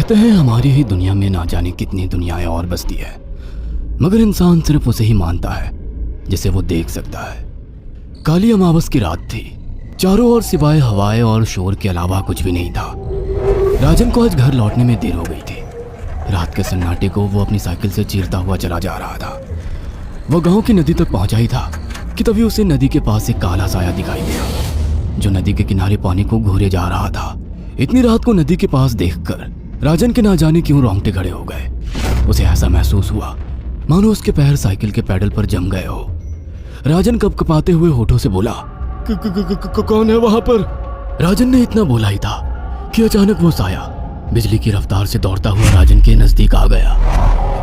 कहते हैं हमारी ही दुनिया में ना जाने कितनी दुनियाएं और बसती है, मगर इंसान सिर्फ उसे ही मानता है जिसे वो देख सकता है। काली अमावस की रात थी। चारों ओर सिवाय हवाएं और शोर के अलावा कुछ भी नहीं था। राजन को आज घर लौटने में देर हो गई थी। रात के सन्नाटे को वो अपनी साइकिल से चीरता हुआ चला जा रहा था। वो गांव की नदी तक पहुंचा ही था कि तभी उसे नदी के पास एक काला साया दिखाई दिया जो नदी के किनारे पानी को घूरे जा रहा था। इतनी रात को नदी के पास देखकर राजन के ना जाने क्यों रोंगटे खड़े हो गए। उसे ऐसा महसूस हुआ मानो उसके पैर साइकिल के पैडल पर जम गए हो। राजन कपकपाते हुए होठों से बोला, कौन है वहां पर? राजन ने इतना बोला ही था कि अचानक वो साया बिजली की रफ्तार से दौड़ता हुआ राजन के नजदीक आ गया।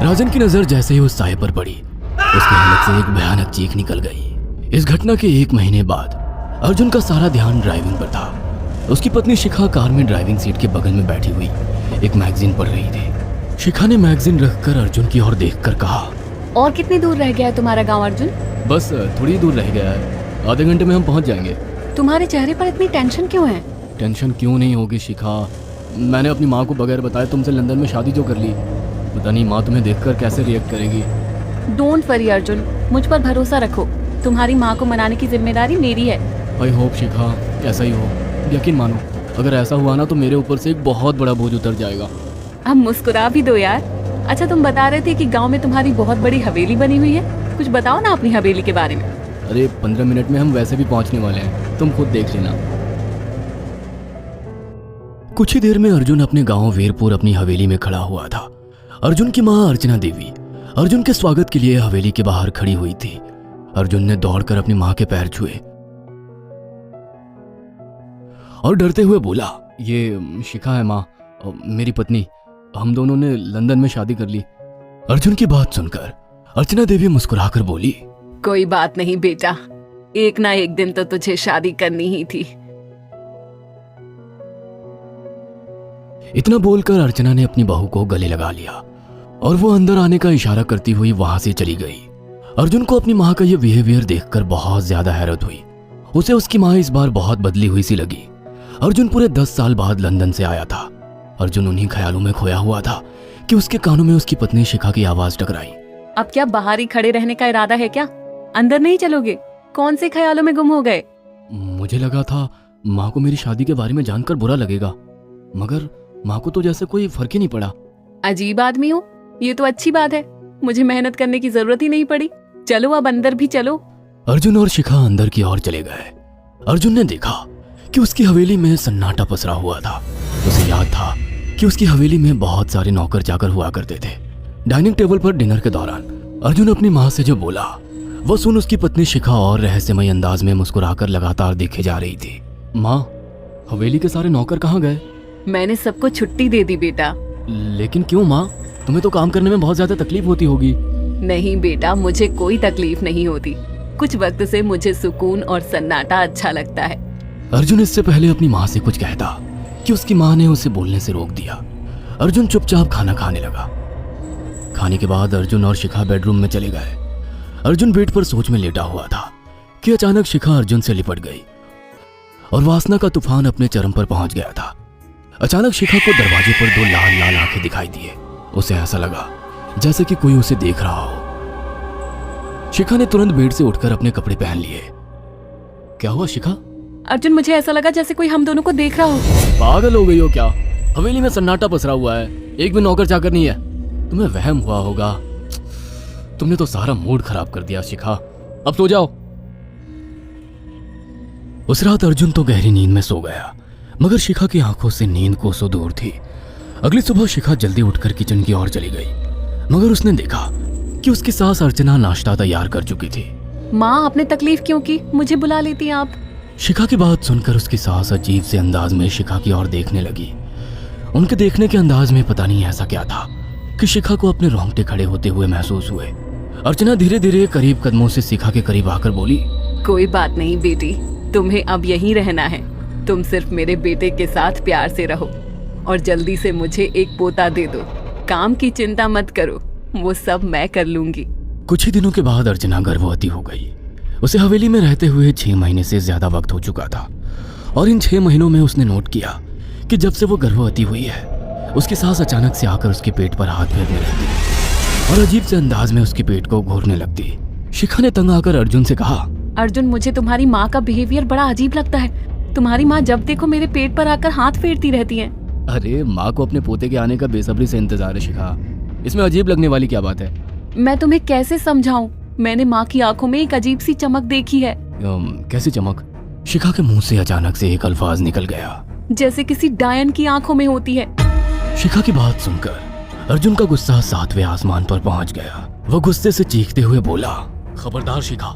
राजन की नजर जैसे ही उस साये पर पड़ी, उसके हलक से एक भयानक चीख निकल गई। इस घटना के 1 महीने बाद अर्जुन का सारा ध्यान ड्राइविंग पर था। उसकी पत्नी शिखा कार में ड्राइविंग सीट के बगल में बैठी हुई एक मैगजीन पढ़ रही थी। शिखा ने मैगजीन रखकर अर्जुन की ओर देखकर कहा, और कितनी दूर रह गया है तुम्हारा गांव अर्जुन? बस थोड़ी दूर रह गया है, आधे घंटे में हम पहुंच जाएंगे। तुम्हारे चेहरे पर इतनी टेंशन क्यों है? टेंशन क्यों नहीं होगी शिखा, मैंने अपनी माँ को बगैर बताए तुमसे लंदन में शादी जो कर ली। पता नहीं माँ तुम्हें देखकर कैसे रिएक्ट करेगी। डोंट वरी अर्जुन, मुझ पर भरोसा रखो। तुम्हारी माँ को मनाने की जिम्मेदारी मेरी है। आई होप शिखा ऐसा ही हो। यकीन मानो अगर ऐसा हुआ ना तो मेरे ऊपर से एक बहुत बड़ा बोझ उतर जाएगा। अब मुस्कुरा भी दो यार। अच्छा, तुम बता रहे थे कि गांव में तुम्हारी बहुत बड़ी हवेली बनी हुई है। कुछ बताओ ना अपनी हवेली के बारे में। अरे 15 मिनट में हम वैसे भी पहुंचने वाले हैं, तुम खुद देख लेना। कुछ ही देर में अर्जुन अपने गांव वीरपुर अपनी हवेली में खड़ा हुआ था। अर्जुन की मां अर्चना देवी अर्जुन के स्वागत के लिए हवेली के बाहर खड़ी हुई थी। अर्जुन ने दौड़कर अपनी मां के पैर छुए और डरते हुए बोला, ये शिखा है माँ, मेरी पत्नी। हम दोनों ने लंदन में शादी कर ली। अर्जुन की बात सुनकर अर्चना देवी मुस्कुराकर बोली, कोई बात नहीं बेटा, एक ना एक दिन तो तुझे शादी करनी ही थी। इतना बोलकर अर्चना ने अपनी बहू को गले लगा लिया और वो अंदर आने का इशारा करती हुई वहां से चली गई। अर्जुन को अपनी माँ का ये बिहेवियर देखकर बहुत ज्यादा हैरत हुई। उसे उसकी माँ इस बार बहुत बदली हुई सी लगी। अर्जुन पूरे 10 साल बाद लंदन से आया था। अर्जुन उन्हीं ख्यालों में खोया हुआ था कि उसके कानों में उसकी पत्नी शिखा की आवाज टकराई। अब क्या बाहर ही खड़े रहने का इरादा है क्या? अंदर नहीं चलोगे? कौन से ख्यालों में गुम हो गए? मुझे लगा था माँ को मेरी शादी के बारे में जानकर बुरा लगेगा, मगर माँ को तो जैसे कोई फर्क ही नहीं पड़ा। अजीब आदमी हो, ये तो अच्छी बात है। मुझे मेहनत करने की जरूरत ही नहीं पड़ी। चलो अब अंदर भी चलो। अर्जुन और शिखा अंदर की ओर चले गए। अर्जुन ने देखा कि उसकी हवेली में सन्नाटा पसरा हुआ था। उसे याद था कि उसकी हवेली में बहुत सारे नौकर चाकर हुआ करते थे। डाइनिंग टेबल पर डिनर के दौरान अर्जुन अपनी माँ से जो बोला वो सुन उसकी पत्नी शिखा और रहस्यमय अंदाज में मुस्कुराकर लगातार देखे जा रही थी। माँ, हवेली के सारे नौकर कहाँ गए? मैंने सबको छुट्टी दे दी बेटा। लेकिन क्यों माँ, तुम्हें तो काम करने में बहुत ज्यादा तकलीफ होती होगी। नहीं बेटा, मुझे कोई तकलीफ नहीं होती। कुछ वक्त से मुझे सुकून और सन्नाटा अच्छा लगता है। अर्जुन इससे पहले अपनी माँ से कुछ कहता कि उसकी माँ ने उसे बोलने से रोक दिया। अर्जुन चुपचाप खाना खाने लगा। खाने के बाद अर्जुन और शिखा बेडरूम में चले गए। अर्जुन बेड पर सोच में लेटा हुआ था कि अचानक शिखा अर्जुन से लिपट गई और वासना का तूफान अपने चरम पर पहुंच गया था। अचानक शिखा को दरवाजे पर 2 लाल लाल आंखें दिखाई दिए। उसे ऐसा लगा जैसे कि कोई उसे देख रहा हो। शिखा ने तुरंत बेड से उठकर अपने कपड़े पहन लिए। क्या हुआ शिखा? अर्जुन, मुझे ऐसा लगा जैसे कोई हम दोनों को देख रहा हो। पागल हो गई हो क्या? हवेली में सन्नाटा पसरा हुआ है, एक भी नौकर चाकर नहीं है। तुम्हें वहम हुआ होगा। तुमने तो सारा मूड खराब कर दिया शिखा, अब सो जाओ। उस रात अर्जुन तो गहरी नींद में सो गया, मगर शिखा की आंखों से नींद कोसों दूर थी। अगली सुबह शिखा जल्दी उठकर किचन की ओर चली गई, मगर उसने देखा कि उसकी सास अर्चना नाश्ता तैयार कर चुकी थी। माँ, आपने तकलीफ क्यों की? मुझे बुला लेती आप। शिखा की बात सुनकर उसकी सास अजीब से अंदाज में शिखा की ओर देखने लगी। उनके देखने के अंदाज में पता नहीं ऐसा क्या था कि शिखा को अपने रोंगटे खड़े होते हुए महसूस हुए। अर्चना धीरे धीरे करीब कदमों से शिखा के करीब आकर बोली, कोई बात नहीं बेटी, तुम्हें अब यहीं रहना है। तुम सिर्फ मेरे बेटे के साथ प्यार से रहो और जल्दी से मुझे एक पोता दे दो। काम की चिंता मत करो, वो सब मैं कर लूंगी। कुछ ही दिनों के बाद अर्चना गर्भवती हो गई। उसे हवेली में रहते हुए 6 महीने से ज्यादा वक्त हो चुका था और इन 6 महीनों में उसने नोट किया कि जब से वो गर्भवती हुई है उसकी सांस अचानक से आकर उसके पेट पर हाथ फेरने लगती और अजीब से अंदाज में उसके पेट को घूरने लगती। शिखा ने तंग आकर अर्जुन से कहा, अर्जुन, मुझे तुम्हारी माँ का बिहेवियर बड़ा अजीब लगता है। तुम्हारी माँ जब देखो मेरे पेट पर आकर हाथ फेरती रहती है। अरे माँ को अपने पोते के आने का बेसब्री से इंतजार है शिखा, इसमें अजीब लगने वाली क्या बात है? मैं तुम्हें कैसे समझाऊं? मैंने माँ की आंखों में एक अजीब सी चमक देखी है। कैसी चमक? शिखा के मुंह से अचानक से एक अल्फाज निकल गया, जैसे किसी डायन की आंखों में होती है। शिखा की बात सुनकर अर्जुन का गुस्सा 7वें आसमान पर पहुंच गया। वह गुस्से से चीखते हुए बोला, खबरदार शिखा,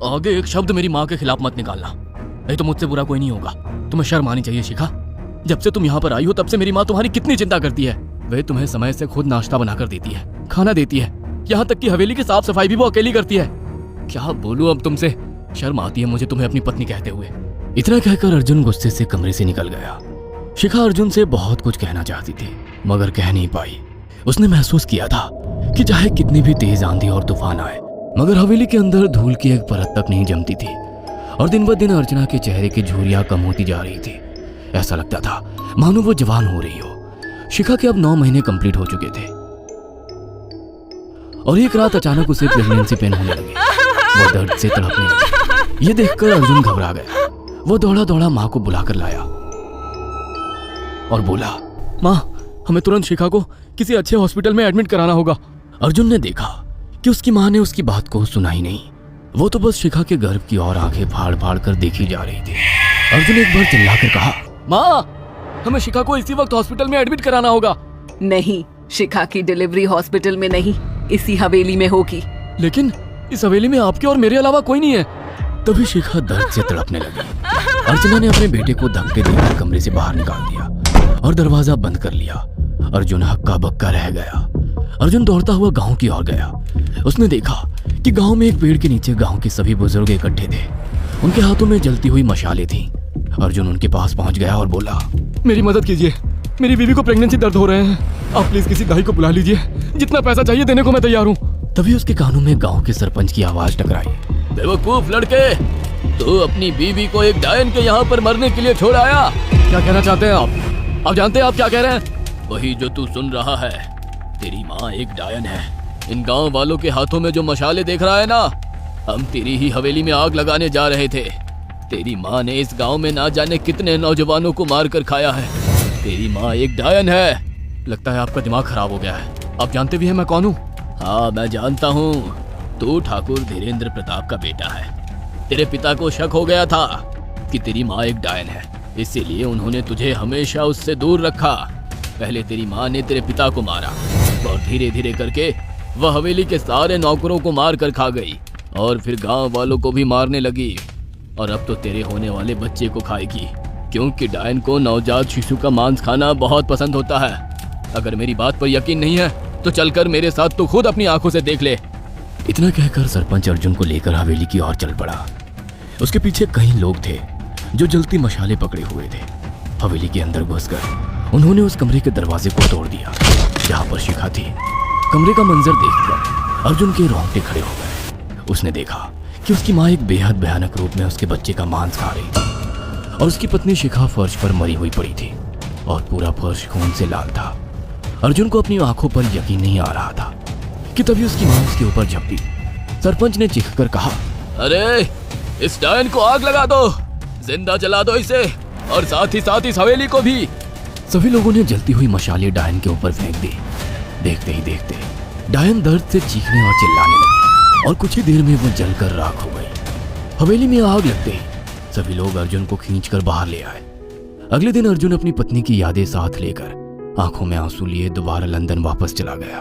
आगे एक शब्द मेरी माँ के खिलाफ मत निकालना, नहीं तो मुझसे बुरा कोई नहीं होगा। तुम्हें शर्म आनी चाहिए शिखा। जब से तुम यहाँ पर आई हो तब से मेरी माँ तुम्हारी कितनी चिंता करती है। वह तुम्हें समय से खुद नाश्ता बनाकर देती है, खाना देती है, यहाँ तक कि हवेली की साफ सफाई भी वो अकेली करती है। क्या बोलूं अब तुमसे, शर्म आती है मुझे तुम्हें अपनी पत्नी कहते हुए। इतना कहकर अर्जुन गुस्से से कमरे से निकल गया। शिखा अर्जुन से बहुत कुछ कहना चाहती थी मगर कह नहीं पाई। उसने महसूस किया था कि चाहे कितनी भी तेज आंधी और तूफान आए मगर हवेली के अंदर धूल की एक परत तक नहीं जमती थी और दिन ब दिन अर्चना के चेहरे की झुर्रियां कम होती जा रही थी। ऐसा लगता था मानो वो जवान हो रही हो। शिखा के अब 9 महीने कंप्लीट हो चुके थे और एक रात अचानक उसे प्रेगनेंसी पेन होने लगी। वो दर्द से तड़पने लगी। ये देखकर अर्जुन घबरा गया। वो दौड़ा दौड़ा माँ को बुलाकर लाया और बोला, माँ, हमें तुरंत शिखा को किसी अच्छे हॉस्पिटल में एडमिट कराना होगा। अर्जुन ने देखा कि उसकी माँ ने उसकी बात को सुना ही नहीं। वो तो बस शिखा के गर्भ की ओर आंखें फाड़ फाड़ कर देखी जा रही थी। अर्जुन एक बार चिल्लाकर कहा, माँ, हमें शिखा को इसी वक्त हॉस्पिटल में एडमिट कराना होगा। नहीं, शिखा की डिलीवरी हॉस्पिटल में नहीं, इसी हवेली में होगी। लेकिन इस हवेली में आपके और मेरे अलावा कोई नहीं है। तभी शिखा दर्द से तड़पने लगी। अर्चना ने अपने बेटे को धक्के देकर कमरे से बाहर निकाल दिया और दरवाजा बंद कर लिया। अर्जुन हक्का बक्का रह गया। अर्जुन दौड़ता हुआ गांव की ओर गया। उसने देखा कि गांव में एक पेड़ के नीचे गांव के सभी बुजुर्ग इकट्ठे थे। उनके हाथों में जलती हुई मशालें थीं। अर्जुन उनके पास पहुंच गया और बोला, मेरी मदद कीजिए, मेरी बीवी को प्रेगनेंसी दर्द हो रहे हैं। आप प्लीज किसी दाई को बुला लीजिए, जितना पैसा चाहिए देने को मैं तैयार हूँ। तभी उसके कानों में गांव के सरपंच की आवाज टकराई, बेवकूफ लड़के, तू अपनी बीवी को एक डायन के यहाँ पर मरने के लिए छोड़ आया। क्या कहना चाहते हैं आप? आप जानते हैं आप क्या कह रहे हैं? वही जो तू सुन रहा है। तेरी माँ एक डायन है। इन गांव वालों के हाथों में जो मशाले देख रहा है ना, हम तेरी ही हवेली में आग लगाने जा रहे थे। तेरी माँ ने इस गांव में ना जाने कितने नौजवानों को मार कर खाया है। तेरी माँ एक डायन है। लगता है आपका दिमाग खराब हो गया है। आप जानते भी हैं मैं कौन हूँ? हाँ, मैं जानता हूँ। तू ठाकुर धीरेन्द्र प्रताप का बेटा है। तेरे पिता को शक हो गया था कि तेरी माँ एक डायन है, इसीलिए उन्होंने तुझे हमेशा उससे दूर रखा। पहले तेरी माँ ने तेरे पिता को मारा और धीरे धीरे करके वह हवेली के सारे नौकरों को मार कर खा गई और फिर गांव वालों को भी मारने लगी। और अब तो तेरे होने वाले बच्चे को खाएगी, क्योंकि डायन को नवजात शिशु का मांस खाना बहुत पसंद होता है। अगर मेरी बात पर यकीन नहीं है तो चलकर मेरे साथ तू खुद अपनी आंखों से देख ले। इतना कहकर सरपंच अर्जुन को लेकर हवेली की ओर चल पड़ा। उसके पीछे कई लोग थे जो जलती मशाले पकड़े हुए थे। हवेली के अंदर घुसकर उन्होंने उस कमरे के दरवाजे को तोड़ दिया जहाँ पर शिखा थी। कमरे का मंजर देखकर अर्जुन के रोंगटे खड़े हो गए। उसने देखा कि उसकी माँ एक बेहद भयानक रूप में उसके बच्चे का मांस खा रही थी और उसकी पत्नी शिखा फर्श पर मरी हुई पड़ी थी और पूरा फर्श खून से लाल था। अर्जुन को अपनी आंखों पर यकीन नहीं आ रहा था कि तभी उसकी माँ उसके ऊपर झपटी। सरपंच ने चीखकर कहा, अरे इस डायन को आग लगा दो, जिंदा जला दो इसे और साथ ही साथ इस हवेली को भी। सभी लोगों ने जलती हुई मशाले डायन के ऊपर फेंक दी। देखते ही देखते डायन दर्द से चीखने और चिल्लाने लगी और कुछ ही देर में वो जलकर राख हो गई। हवेली में आग लगते ही सभी लोग अर्जुन को खींचकर बाहर ले आए। अगले दिन अर्जुन अपनी पत्नी की यादें साथ लेकर आंखों में आंसू लिए दोबारा लंदन वापस चला गया।